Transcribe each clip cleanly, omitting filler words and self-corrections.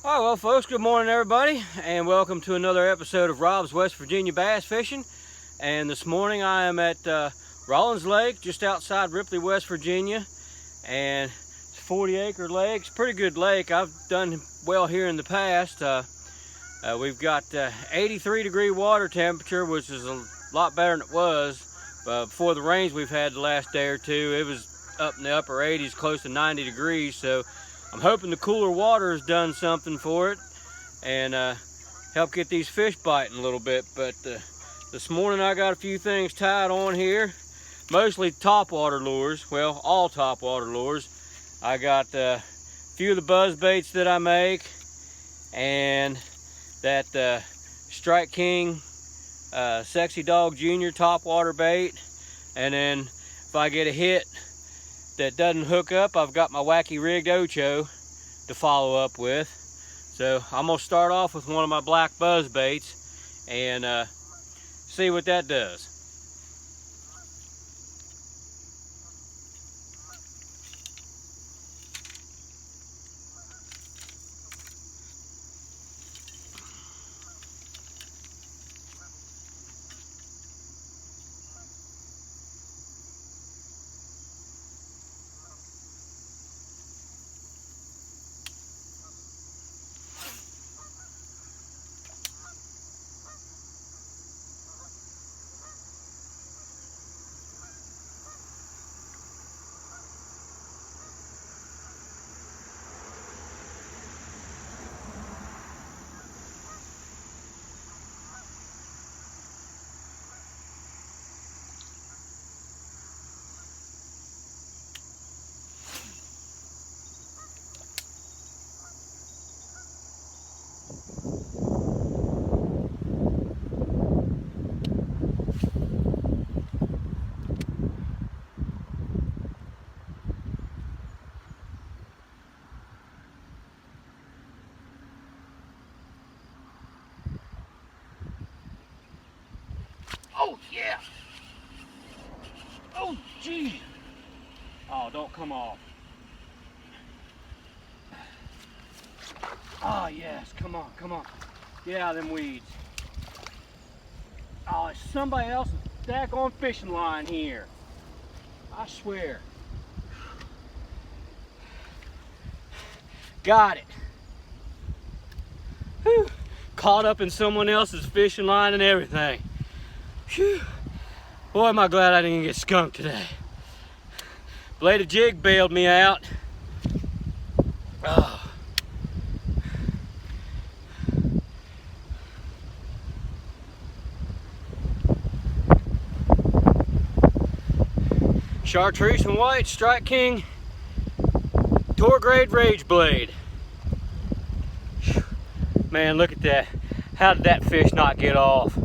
All right, well, folks, good morning, everybody, and welcome to another episode of Rob's West Virginia Bass Fishing. And this morning I am at Rollins Lake, just outside Ripley, West Virginia, and it's a 40-acre lake. It's a pretty good lake. I've done well here in the past. We've got 83-degree water temperature, which is a lot better than it was before the rains we've had the last day or two. It was up in the upper 80s, close to 90 degrees, so I'm hoping the cooler water has done something for it and help get these fish biting a little bit. But this morning I got a few things tied on here, mostly topwater lures. Well, all topwater lures. I got a few of the buzz baits that I make, and that Strike King Sexy Dog Junior topwater bait. And then if I get a hit that doesn't hook up, I've got my wacky rigged Ocho to follow up with. So I'm gonna start off with one of my black buzz baits and see what that does. Oh, yeah. Oh, gee. Oh, don't come off. Oh, yes. Come on, come on. Get out of them weeds. Oh, it's somebody else's daggone fishing line here. I swear. Got it. Whew. Caught up in someone else's fishing line and everything. Whew. Boy, am I glad I didn't get skunked today. Bladed jig bailed me out. Oh. Chartreuse and white Strike King Tour Grade Rage Blade. Whew. Man, look at that. How did that fish not get off?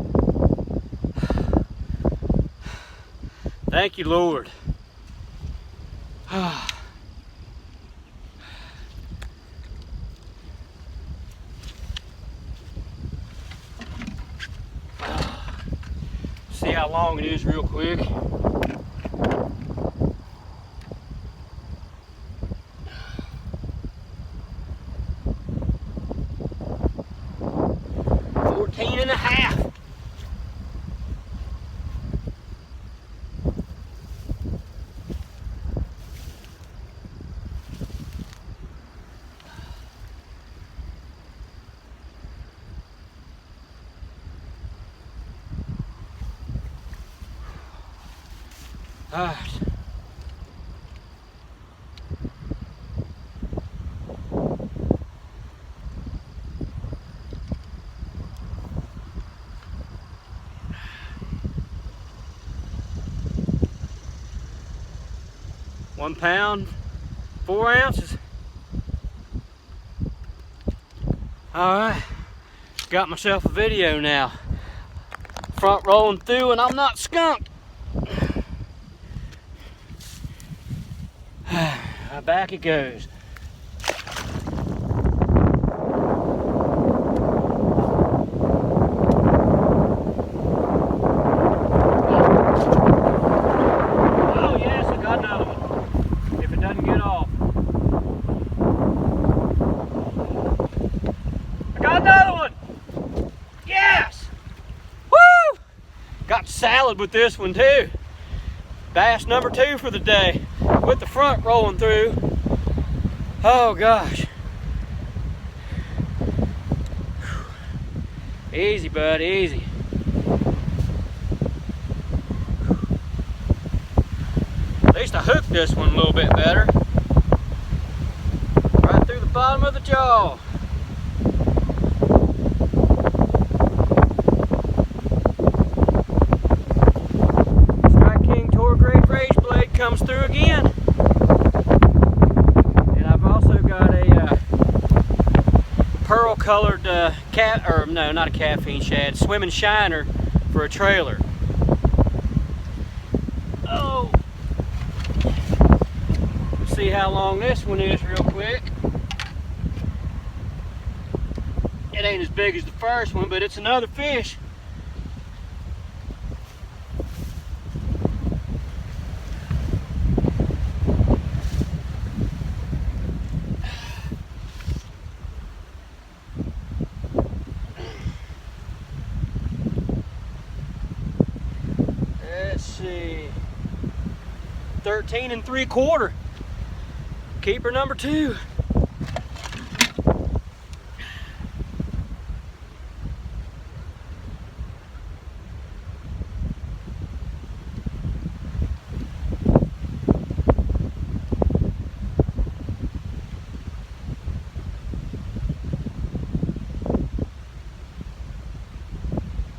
Thank you, Lord. See how long it is real quick. And a half. All right. One pound, 4 ounces. All right, got myself a video now. Front rolling through and I'm not skunked. Back it goes. Oh yes, I got another one. If it doesn't get off. salad with this one too. Bass number 2 for the day, with the front rolling through. Oh gosh. Easy, bud, easy. At least I hooked this one a little bit better. Right through the bottom of the jaw. Strike King Tour Grade Rage Blade comes through again. And I've also got a pearl colored not a caffeine shad, swimming shiner for a trailer. Oh, let's see how long this one is real quick. It ain't as big as the first one, but it's another fish. Let's see, 13 3/4, keeper number 2.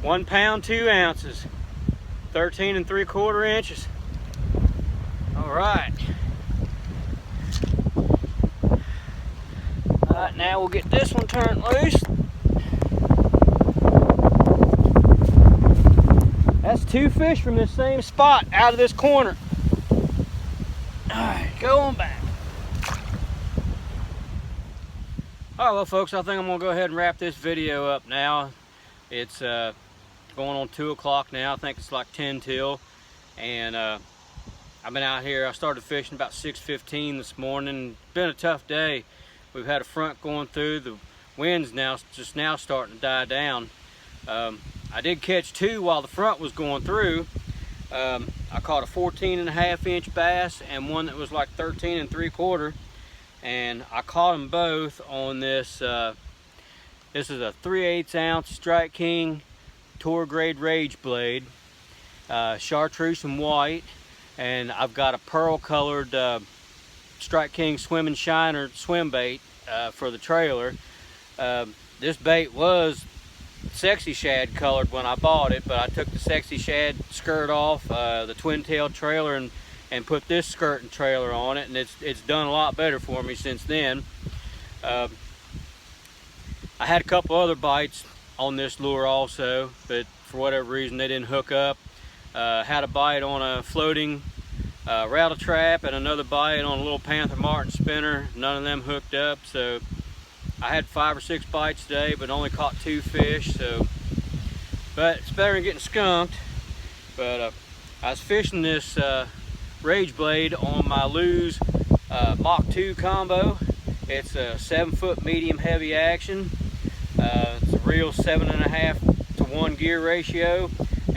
One pound, 2 ounces. 13 3/4 inches. All right. All right, now we'll get this one turned loose. That's 2 fish from this same spot out of this corner. All right, going back. All right, well, folks, I think I'm gonna go ahead and wrap this video up now. It's going on 2 o'clock now. I think it's like 10 till, and I've been out here. I started fishing about 6:15 this morning. It's been a tough day. We've had a front going through. The wind's just now starting to die down. I did catch 2 while the front was going through. I caught a 14.5 inch bass and one that was like 13 3/4, and I caught them both on this. This is a 3/8 ounce Strike King Tour Grade Rage Blade, chartreuse and white, and I've got a pearl colored Strike King Swimming Shiner swim bait for the trailer. This bait was sexy shad colored when I bought it, but I took the sexy shad skirt off the twin tail trailer and put this skirt and trailer on it, and it's done a lot better for me since then. I had a couple other bites on this lure also, but for whatever reason they didn't hook up. Had a bite on a floating rattle trap and another bite on a little Panther Martin spinner. None of them hooked up, so I had 5 or 6 bites today, but only caught 2 fish. But it's better than getting skunked. But I was fishing this Rage Blade on my Lew's Mach 2 combo. It's a 7-foot medium heavy action. It's a real 7.5 to 1 gear ratio,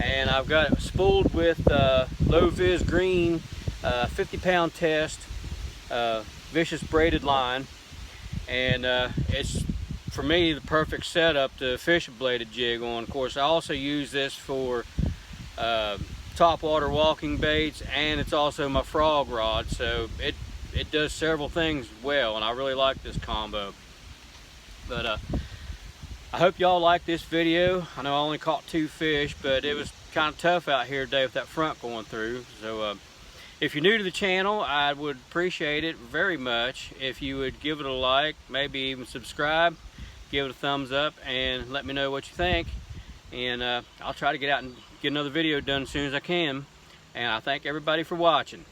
and I've got it spooled with low vis green 50-pound test vicious braided line, and it's for me the perfect setup to fish a bladed jig on. Of course, I also use this for topwater walking baits, and it's also my frog rod, so it does several things well, and I really like this combo. But I hope y'all like this video. I know I only caught 2 fish, but it was kind of tough out here today with that front going through. So if you're new to the channel, I would appreciate it very much if you would give it a like, maybe even subscribe, give it a thumbs up, and let me know what you think. And I'll try to get out and get another video done as soon as I can. And I thank everybody for watching.